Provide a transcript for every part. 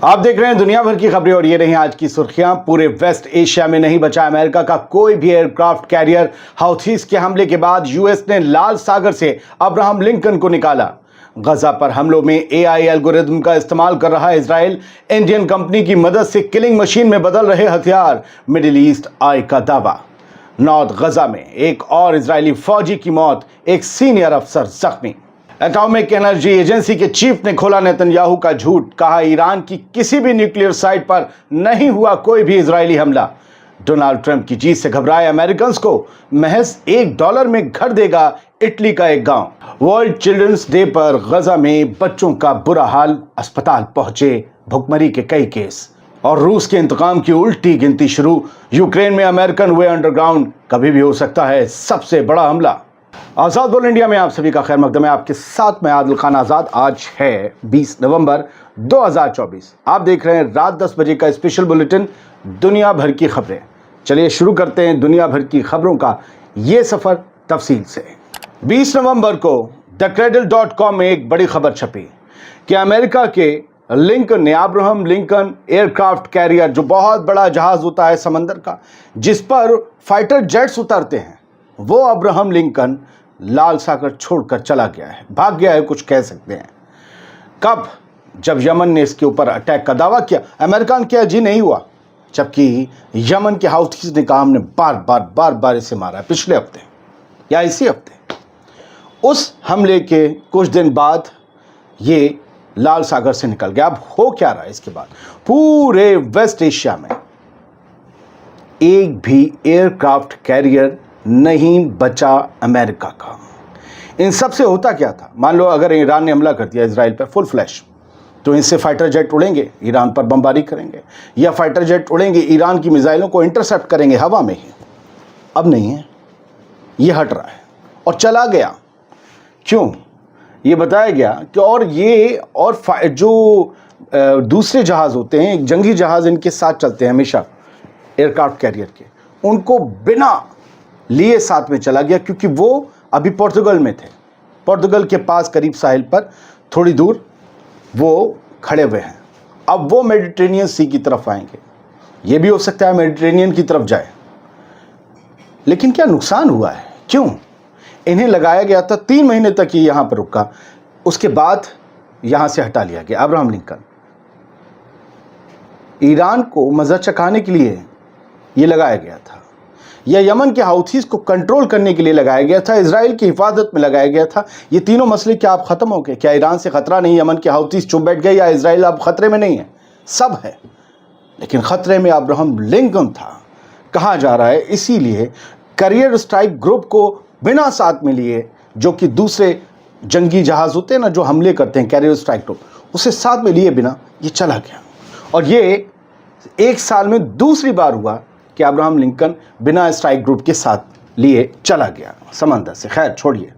आप देख रहे हैं दुनिया भर की खबरें और ये रही आज की सुर्खियां। पूरे वेस्ट एशिया में नहीं बचा अमेरिका का कोई भी एयरक्राफ्ट कैरियर। हाउथीज के हमले के बाद यूएस ने लाल सागर से अब्राहम लिंकन को निकाला। गजा पर हमलों में एआई एल्गोरिथम का इस्तेमाल कर रहा है इजराइल। इंडियन कंपनी की मदद से किलिंग मशीन में बदल रहे हथियार। मिडिल ईस्ट आई का दावा। नॉर्थ गजा में एक और इजरायली फौजी की मौत, एक सीनियर अफसर जख्मी। एटॉमिक एनर्जी एजेंसी के चीफ ने खोला नेतन्याहू का झूठ। कहा ईरान की किसी भी न्यूक्लियर साइट पर नहीं हुआ कोई भी इजरायली हमला। डोनाल्ड ट्रंप की जीत से घबराए अमेरिकन्स को महज $1 में घर देगा इटली का एक गांव। वर्ल्ड चिल्ड्रंस डे पर गजा में बच्चों का बुरा हाल, अस्पताल पहुंचे भुखमरी के कई केस। और रूस के इंतकाम की उल्टी गिनती शुरू। यूक्रेन में अमेरिकन वे अंडरग्राउंड, कभी भी हो सकता है सबसे बड़ा हमला। आजाद बोल इंडिया में आप सभी का खैर मकदम है। आपके साथ मैं आदिल खान आजाद। आज है 20 नवंबर 2024। आप देख रहे हैं रात 10 बजे का स्पेशल बुलेटिन दुनिया भर की खबरें। चलिए शुरू करते हैं दुनिया भर की खबरों का ये सफर तफसील से। 20 नवंबर को thecradle.com में एक बड़ी खबर छपी कि अमेरिका के लिंकन ने, अब्राहम लिंकन एयरक्राफ्ट कैरियर, जो बहुत बड़ा जहाज होता है समंदर का जिस पर फाइटर जेट्स उतरते हैं, वो अब्राहम लिंकन लाल सागर छोड़कर चला गया है, भाग गया है, कुछ कह सकते हैं। कब? जब यमन ने इसके ऊपर अटैक का दावा किया। अमेरिका ने किया जी नहीं हुआ, जबकि यमन के हाउथीज ने कहा हमने बार बार इसे मारा है। पिछले हफ्ते या इसी हफ्ते उस हमले के कुछ दिन बाद ये लाल सागर से निकल गया। अब हो क्या रहा है इसके बाद? पूरे वेस्ट एशिया में एक भी एयरक्राफ्ट कैरियर नहीं बचा अमेरिका का। इन सब से होता क्या था? मान लो अगर ईरान ने हमला कर दिया इजराइल पर फुल फ्लैश, तो इनसे फाइटर जेट उड़ेंगे, ईरान पर बमबारी करेंगे, या फाइटर जेट उड़ेंगे, ईरान की मिसाइलों को इंटरसेप्ट करेंगे हवा में ही। अब नहीं है, ये हट रहा है और चला गया। क्यों? ये बताया गया कि जो दूसरे जहाज होते हैं, एक जंगी जहाज इनके साथ चलते हैं हमेशा एयरक्राफ्ट कैरियर के, उनको बिना लिए साथ में चला गया, क्योंकि वो अभी पोर्तुगल में थे। पोर्तुगल के पास करीब साहिल पर थोड़ी दूर वो खड़े हुए हैं। अब वो मेडिटेरेनियन सी की तरफ आएंगे। ये भी हो सकता है मेडिटेरेनियन की तरफ जाए। लेकिन क्या नुकसान हुआ है? क्यों? इन्हें लगाया गया था 3 महीने तक ये यहाँ पर रुका, उसके बाद यहाँ से हटा लिया गया। अब्राहम लिंकन ईरान को मज़ा चखाने के लिए ये लगाया गया था, या यमन के हाउथीज को कंट्रोल करने के लिए लगाया गया था, इजराइल की हिफाजत में लगाया गया था। ये तीनों मसले क्या आप ख़त्म हो गए? क्या ईरान से ख़तरा नहीं? यमन के हाउथीज चुप बैठ गए, या इजराइल अब ख़तरे में नहीं है? सब है, लेकिन ख़तरे में अब्राहम लिंकन था। कहा जा रहा है इसीलिए कैरियर स्ट्राइक ग्रुप को बिना साथ में लिए, जो कि दूसरे जंगी जहाज़ होते हैं ना जो हमले करते हैं, कैरियर स्ट्राइक ग्रुप, उसे साथ में लिए बिना ये चला गया। और ये 1 साल में दूसरी बार हुआ कि अब्राहम लिंकन बिना स्ट्राइक ग्रुप के साथ लिए चला गया समंदर से। खैर छोड़िए,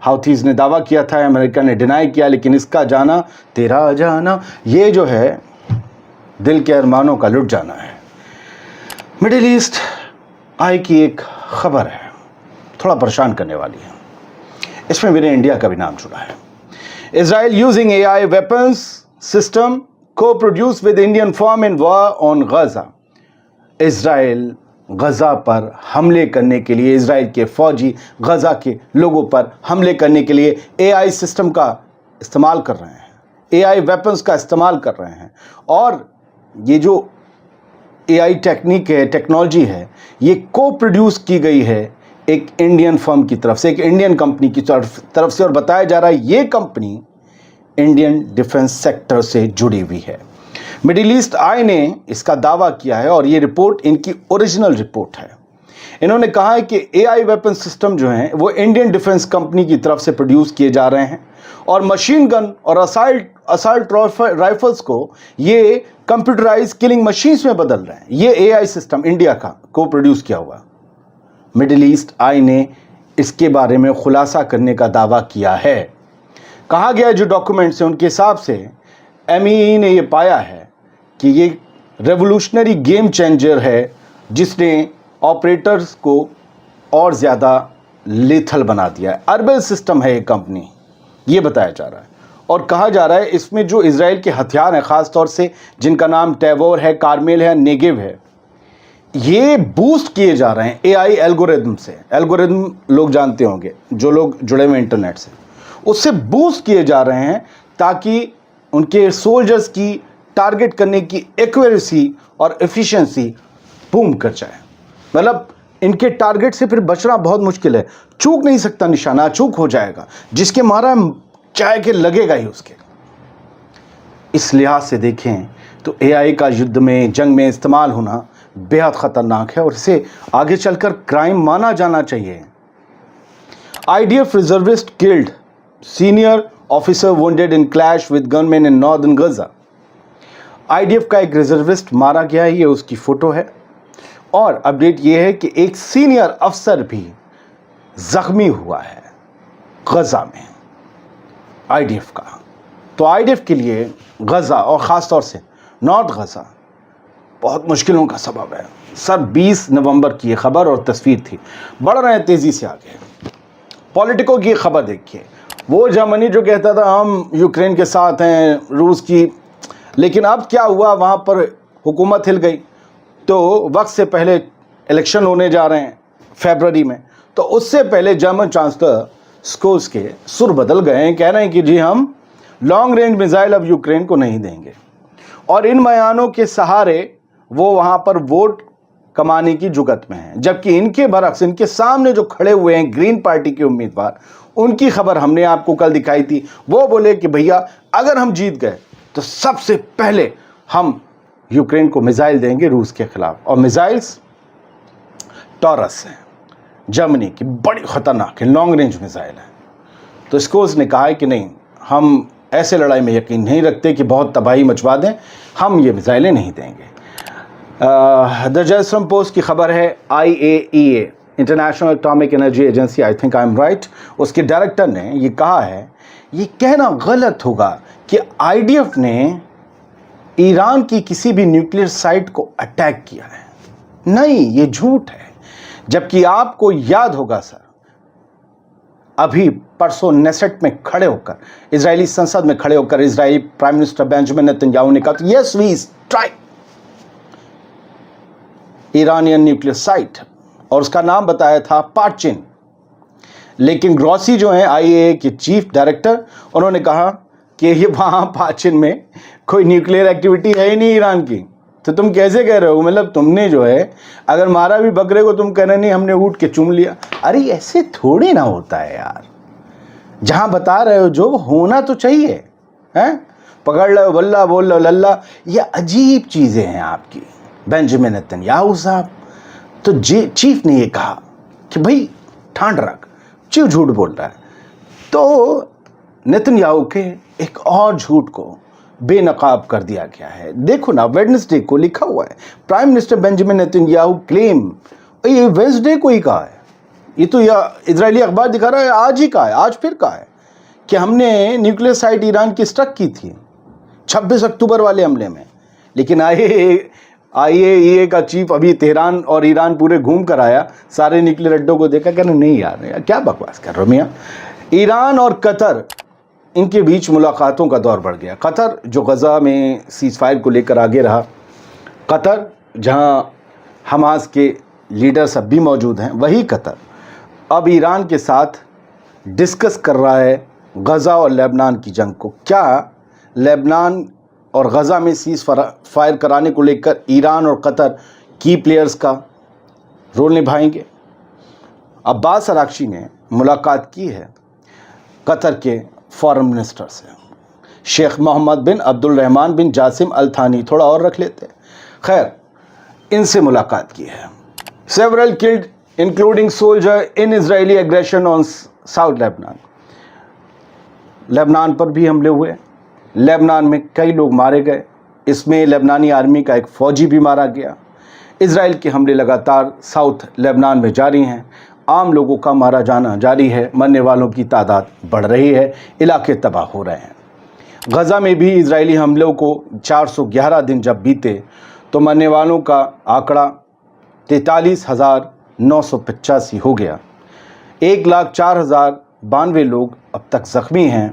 हाउथीज ने दावा किया था, अमेरिका ने डिनाई किया, लेकिन इसका जाना तेरा जाना, ये जो है दिल के अरमानों का लुट जाना है। मिडिल ईस्ट आई की एक खबर है, थोड़ा परेशान करने वाली है। इसमें मेरे इंडिया का भी नाम जुड़ा है। Israel using AI weapons system को produce with Indian firm in war on Gaza. Israel Gaza पर हमले करने के लिए, इजराइल के फौजी गजा के लोगों पर हमले करने के लिए एआई सिस्टम का इस्तेमाल कर रहे हैं, एआई वेपन्स का इस्तेमाल कर रहे हैं। और ये जो एआई टेक्निक है, टेक्नोलॉजी है, ये को प्रोड्यूस की गई है एक इंडियन फर्म की तरफ से, एक इंडियन कंपनी की तरफ से। और बताया जा रहा है ये कंपनी इंडियन डिफेंस सेक्टर से जुड़ी हुई है। मिडिल ईस्ट आई ने इसका दावा किया है और ये रिपोर्ट इनकी ओरिजिनल रिपोर्ट है। इन्होंने कहा है कि एआई वेपन सिस्टम जो हैं वो इंडियन डिफेंस कंपनी की तरफ से प्रोड्यूस किए जा रहे हैं, और मशीन गन और असाल्ट राइफल्स को ये कंप्यूटराइज किलिंग मशीन्स में बदल रहे हैं। ये एआई सिस्टम इंडिया का को प्रोड्यूस किया हुआ। मिडिल ईस्ट आई ने इसके बारे में खुलासा करने का दावा किया है। कहा गया जो डॉक्यूमेंट्स हैं उनके हिसाब से एमईई ने ये पाया है कि ये रेवोल्यूशनरी गेम चेंजर है, जिसने ऑपरेटर्स को और ज़्यादा लेथल बना दिया है। अर्बेल सिस्टम है ये कंपनी, ये बताया जा रहा है। اور کہا جا رہا ہے اس میں جو اسرائیل کے ہتھیار ہیں، خاص طور سے جن کا نام ٹیبور ہے، کارمیل ہے، نیگیو ہے، یہ بوسٹ کیے جا رہے ہیں اے آئی الگوریدم سے. الگوریدم لوگ جانتے ہوں گے، جو لوگ جڑے ہوئے انٹرنیٹ سے، اس سے بوسٹ کیے جا رہے ہیں تاکہ ان کے سولجرز کی ٹارگٹ کرنے کی ایکوریسی اور ایفیشنسی بوم کر جائے. مطلب ان کے ٹارگٹ سے پھر بچنا بہت مشکل ہے، چوک نہیں سکتا نشانہ، چوک ہو جائے گا، جس کے مارا چاہے کہ لگے گا ہی اس کے. اس لحاظ سے دیکھیں تو اے آئی کا یدھ میں، جنگ میں استعمال ہونا بہت خطرناک ہے اور اسے آگے چل کر کرائم مانا جانا چاہیے. I D F reservist killed, senior officer wounded in clash with gunmen in northern Gaza. I D F کا ایک ریزروسٹ مارا گیا ہے، یہ اس کی فوٹو ہے. اور اپڈیٹ یہ ہے کہ ایک سینئر افسر بھی زخمی ہوا ہے غزہ میں آئی ڈی ایف کا. تو آئی ڈی ایف کے لیے غزہ اور خاص طور سے نارتھ غزہ بہت مشکلوں کا سبب ہے. سر 20 نومبر کی یہ خبر اور تصویر تھی. بڑھ رہے ہیں تیزی سے آگے. پولیٹیکو کی خبر دیکھیے. وہ جرمنی جو کہتا تھا ہم یوکرین کے ساتھ ہیں روس کی، لیکن اب کیا ہوا، وہاں پر حکومت ہل گئی. تو وقت سے پہلے الیکشن ہونے جا رہے ہیں فیبرری میں، تو اس سے پہلے جرمن چانسلر سکولز کے سر بدل گئے ہیں، کہہ رہے ہیں کہ جی ہم لانگ رینج میزائل اب یوکرین کو نہیں دیں گے. اور ان بیانوں کے سہارے وہ وہاں پر ووٹ کمانے کی جگت میں ہیں، جبکہ ان کے برعکس ان کے سامنے جو کھڑے ہوئے ہیں گرین پارٹی کے امیدوار، ان کی خبر ہم نے آپ کو کل دکھائی تھی. وہ بولے کہ بھیا اگر ہم جیت گئے تو سب سے پہلے ہم یوکرین کو میزائل دیں گے روس کے خلاف. اور میزائلز ٹورس ہیں، جرمنی کی بڑی خطرناک ہے، لانگ رینج میزائل ہیں. تو اسکوز نے کہا ہے کہ نہیں، ہم ایسے لڑائی میں یقین نہیں رکھتے کہ بہت تباہی مچوا دیں، ہم یہ میزائلیں نہیں دیں گے. دا جیروسلم پوسٹ کی خبر ہے، I A E A international atomic energy agency, I think I'm right, اس کے ڈائریکٹر نے یہ کہا ہے یہ کہنا غلط ہوگا کہ آئی ڈی ایف نے ایران کی کسی بھی نیوکلیئر سائٹ کو اٹیک کیا ہے. نہیں، یہ جھوٹ ہے. جبکہ آپ کو یاد ہوگا سر، ابھی پرسوں نیسٹ میں کھڑے ہو کر، اسرائیلی سنسد میں کھڑے ہو کر اسرائیلی پرائم منسٹر بینجامن نیتن یاہو نے کہا یس وی اسٹرائک ایرانین نیوکلیئر سائٹ، اور اس کا نام بتایا تھا پاچن. لیکن گروسی جو ہیں آئی اے کے چیف ڈائریکٹر، انہوں نے کہا کہ یہ وہاں پاچن میں کوئی نیوکلیئر ایکٹیویٹی ہے ہی نہیں ایران کی. تو تم کیسے کہہ رہے ہو؟ مطلب تم نے جو ہے اگر مارا بھی بکرے کو، تم کہہ رہے نہیں ہم نے اٹھ کے چوم لیا. ارے ایسے تھوڑی نہ ہوتا ہے یار. جہاں بتا رہے ہو جو ہونا تو چاہیے، پکڑ لو بلّہ بول لو للہ. یہ عجیب چیزیں ہیں آپ کی بینجامن نیتن یاہو صاحب. تو چیف نے یہ کہا کہ بھائی ٹھانڈ رکھ، کیوں جھوٹ بول رہا ہے. تو نیتن یاہو کے ایک اور جھوٹ کو بے نقاب کر دیا گیا ہے. دیکھو نا، ویڈنسڈے کو لکھا ہوا ہے، پرائم منسٹر بینجامن نیتن یاہو کلیم، یہ ویڈنسڈے کو ہی کہا ہے، یہ تو اسرائیلی اخبار دکھا رہا ہے آج ہی کہا ہے، آج پھر کہا ہے کہ ہم نے نیوکلیئر سائٹ ایران کی اسٹرک کی تھی 26 اکتوبر والے حملے میں. لیکن آئی اے ای اے کا چیف ابھی تہران اور ایران پورے گھوم کر آیا، سارے نیوکلیئر اڈوں کو دیکھا، کہنا نہیں یار کیا بکواس کر رہے ہو میاں. ایران اور قطر، ان کے بیچ ملاقاتوں کا دور بڑھ گیا. قطر جو غزہ میں سیز فائر کو لے کر آگے رہا، قطر جہاں حماس کے لیڈرز اب بھی موجود ہیں، وہی قطر اب ایران کے ساتھ ڈسکس کر رہا ہے غزہ اور لبنان کی جنگ کو. کیا لبنان اور غزہ میں سیز فائر کرانے کو لے کر ایران اور قطر کی پلیئرز کا رول نبھائیں گے؟ عباس اراغچی نے ملاقات کی ہے قطر کے فارن منسٹر سے، شیخ محمد بن عبد الرحمن بن جاسم التھانی، تھوڑا اور رکھ لیتے. خیر، ان سے ملاقات کی ہے. سیورل کلڈ انکلوڈنگ سولجر ان اسرائیلی ایگریشن آن ساؤتھ لیبنان. لیبنان پر بھی حملے ہوئے، لیبنان میں کئی لوگ مارے گئے، اس میں لبنانی آرمی کا ایک فوجی بھی مارا گیا. اسرائیل کے حملے لگاتار ساؤتھ لیبنان میں جاری ہیں، عام لوگوں کا مارا جانا جاری ہے، مرنے والوں کی تعداد بڑھ رہی ہے، علاقے تباہ ہو رہے ہیں. غزہ میں بھی اسرائیلی حملوں کو 411 دن جب بیتے تو مرنے والوں کا آنکڑا 43,985 ہو گیا. 1,04,092 لوگ اب تک زخمی ہیں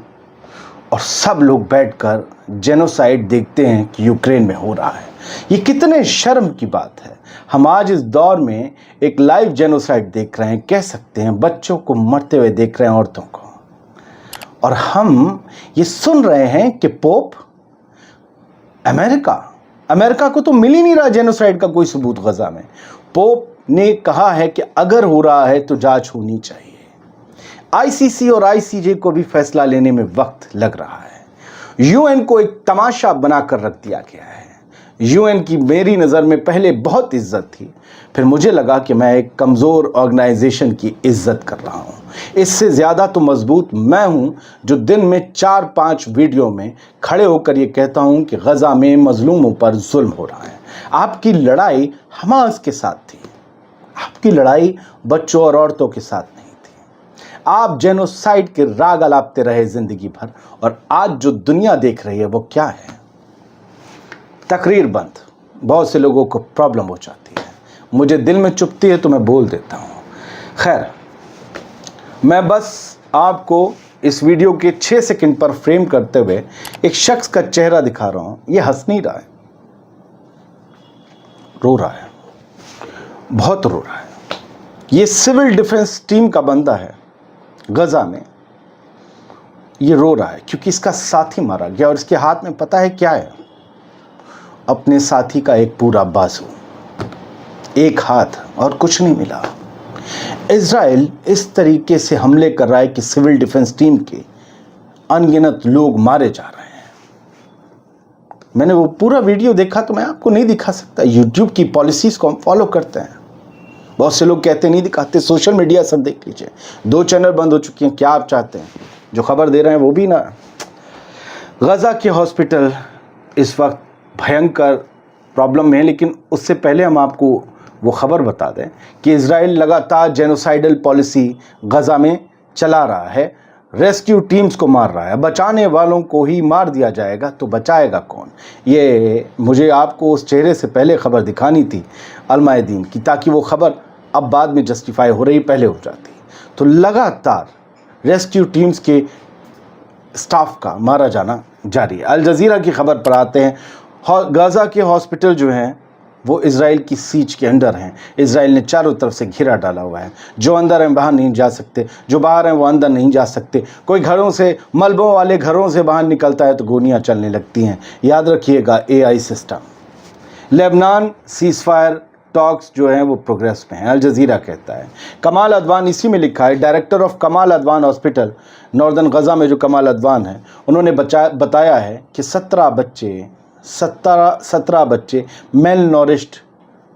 और सब लोग बैठकर जेनोसाइड देखते हैं कि यूक्रेन में हो रहा है। ये कितने शर्म की बात है। हम आज इस दौर में एक लाइव जेनोसाइड देख रहे हैं, कह सकते हैं बच्चों को मरते हुए देख रहे हैं, औरतों को, और हम ये सुन रहे हैं कि पोप अमेरिका को तो मिल ही नहीं रहा जेनोसाइड का कोई सबूत गजा में। पोप ने कहा है कि अगर हो रहा है तो जांच होनी चाहिए। आईसीसी और आईसीजे को भी फैसला लेने में वक्त लग रहा है। यूएन को एक तमाशा बनाकर रख दिया गया है। यूएन की मेरी नज़र में पहले बहुत इज्जत थी, फिर मुझे लगा कि मैं एक कमज़ोर ऑर्गेनाइजेशन की इज्जत कर रहा हूँ। इससे ज़्यादा तो मजबूत मैं हूँ जो दिन में 4-5 वीडियो में खड़े होकर ये कहता हूँ कि गजा में मजलूमों पर जुल्म हो रहा है। आपकी लड़ाई हमास के साथ थी, आपकी लड़ाई बच्चों और औरतों के साथ नहीं थी। आप जेनोसाइड के राग अलापते रहे जिंदगी भर, और आज जो दुनिया देख रही है वो क्या है? तकरीर बंद। बहुत से लोगों को प्रॉब्लम हो जाती है, मुझे दिल में चुभती है तो मैं बोल देता हूँ। खैर, मैं बस आपको इस वीडियो के 6 सेकंड पर फ्रेम करते हुए एक शख्स का चेहरा दिखा रहा हूँ। ये हंस नहीं रहा है, रो रहा है, बहुत रो रहा है। ये सिविल डिफेंस टीम का बंदा है गजा में। ये रो रहा है क्योंकि इसका साथी मारा गया, और इसके हाथ में पता है क्या है? अपने साथी का एक पूरा बाजू, एक हाथ, और कुछ नहीं मिला। इजराइल इस तरीके से हमले कर रहा है कि सिविल डिफेंस टीम के अनगिनत लोग मारे जा रहे हैं। मैंने वो पूरा वीडियो देखा तो मैं आपको नहीं दिखा सकता। यूट्यूब की पॉलिसीज को हम फॉलो करते हैं। बहुत से लोग कहते नहीं दिखाते, सोशल मीडिया सब देख लीजिए। 2 चैनल बंद हो चुके हैं, क्या आप चाहते हैं? जो खबर दे रहे हैं वो भी ना। गजा के हॉस्पिटल इस वक्त भयंकर प्रॉब्लम में है, लेकिन उससे पहले हम आपको वो खबर बता दें कि इजराइल लगातार जेनोसाइडल पॉलिसी गजा में चला रहा है। रेस्क्यू टीम्स को मार रहा है। बचाने वालों को ही मार दिया जाएगा तो बचाएगा कौन? ये मुझे आपको उस चेहरे से पहले खबर दिखानी थी अलमायदीन की, ताकि वो खबर अब बाद में जस्टिफाई हो रही, पहले हो जाती। तो लगातार रेस्क्यू टीम्स के स्टाफ का मारा जाना जारी है। अल जजीरा की खबर पर आते हैं। गजा के हॉस्पिटल जो हैं वो इजराइल की सीज के अंडर हैं। इजराइल ने चारों तरफ से घेरा डाला हुआ है। जो अंदर हैं बाहर नहीं जा सकते, जो बाहर हैं वो अंदर नहीं जा सकते। कोई घरों से, मलबों वाले घरों से बाहर निकलता है तो गोलियां चलने लगती हैं। याद रखिएगा, AI system. Lebanon ceasefire talks जो हैं वो प्रोग्रेस में हैं, अल जजीरा कहता है। कमाल अदवान, इसी में लिखा है, डायरेक्टर ऑफ कमाल अदवान हॉस्पिटल नॉर्दर्न गजा में जो कमाल अदवान है, उन्होंने बताया है कि 17 बच्चे मेल नॉरिश्ड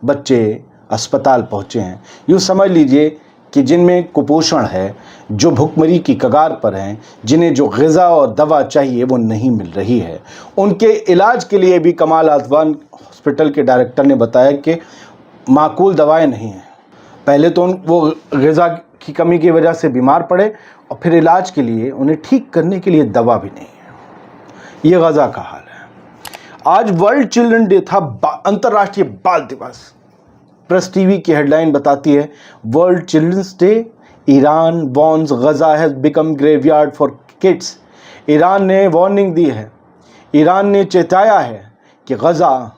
बच्चे अस्पताल पहुँचे हैं। यूँ समझ लीजिए कि जिनमें कुपोषण है, जो भुखमरी की कगार पर हैं, जिन्हें जो ग़िज़ा और दवा चाहिए वो नहीं मिल रही है। उनके इलाज के लिए भी कमाल अदवान हॉस्पिटल के डायरेक्टर ने बताया कि माकूल दवाएं नहीं हैं। पहले तो वो ग़िज़ा की कमी की वजह से बीमार पड़े, और फिर इलाज के लिए उन्हें ठीक करने के लिए दवा भी नहीं है। ये गजा का हाल है। आज वर्ल्ड चिल्ड्रन डे था, अंतर्राष्ट्रीय बाल दिवस। प्रेस टीवी की हेडलाइन बताती है, world children's day, Iran warns Gaza has become graveyard for kids. Iran ने वार्निंग दी है, ईरान ने चेताया है कि गजा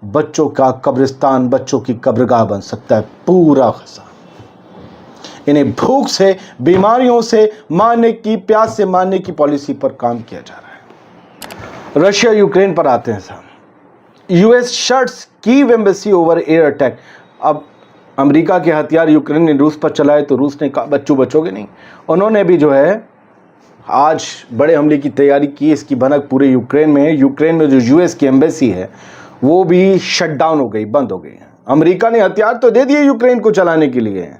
बच्चों का कब्रिस्तान, बच्चों की कब्रगाह बन सकता है। पूरा गजा इन्हें भूख से, बीमारियों से मारने की, प्यास से मारने की पॉलिसी पर काम किया जा रहा है। रशिया यूक्रेन पर आते हैं साहब। US shuts Kyiv embassy over air attack. अब अमेरिका के हथियार यूक्रेन ने रूस पर चलाए तो रूस ने कहा बच्चों बचोगे नहीं। उन्होंने भी जो है आज बड़े हमले की तैयारी की। इसकी भनक पूरे यूक्रेन में है। यूक्रेन में जो यूएस की एम्बेसी है वो भी शट डाउन हो गई, बंद हो गई। अमेरिका ने हथियार तो दे दिए यूक्रेन को चलाने के लिए,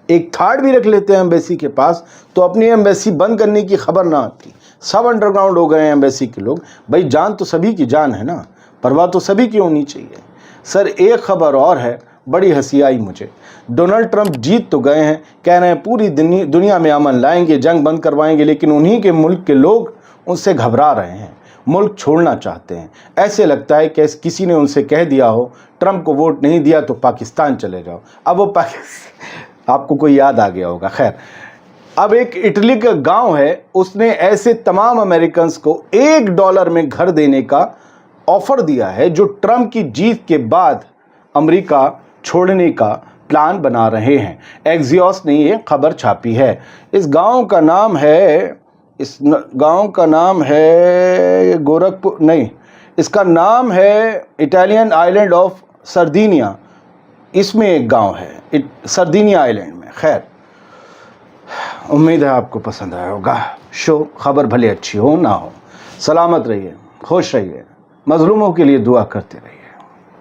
एक थर्ड भी रख लेते हैं एम्बेसी के पास तो अपनी एम्बेसी बंद करने की खबर ना आती। सब अंडरग्राउंड हो गए हैं एम्बेसी के लोग। भाई जान तो सभी की जान है ना, परवाह तो सभी की होनी चाहिए। सर एक खबर और है, बड़ी हंसी आई मुझे। डोनाल्ड ट्रंप जीत तो गए हैं, कह रहे हैं पूरी दुनिया में अमन लाएंगे, जंग बंद करवाएंगे, लेकिन उन्हीं के मुल्क के लोग उनसे घबरा रहे हैं, मुल्क छोड़ना चाहते हैं। ऐसे लगता है कि किसी ने उनसे कह दिया हो ट्रंप को वोट नहीं दिया तो पाकिस्तान चले जाओ। अब वो आपको कोई याद आ गया होगा। खैर, اب ایک اٹلی کا گاؤں ہے، اس نے ایسے تمام امریکنز کو $1 میں گھر دینے کا آفر دیا ہے جو ٹرمپ کی جیت کے بعد امریکہ چھوڑنے کا پلان بنا رہے ہیں۔ ایکزیوس نے یہ خبر چھاپی ہے۔ اس گاؤں کا نام ہے گورکھپور نہیں، اس کا نام ہے اٹالین آئلینڈ آف سردینیا، اس میں ایک گاؤں ہے سردینیا آئلینڈ میں۔ خیر، امید ہے آپ کو پسند آیا ہوگا شو، خبر بھلے اچھی ہو نہ ہو۔ سلامت رہیے، خوش رہیے، مظلوموں کے لیے دعا کرتے رہیے۔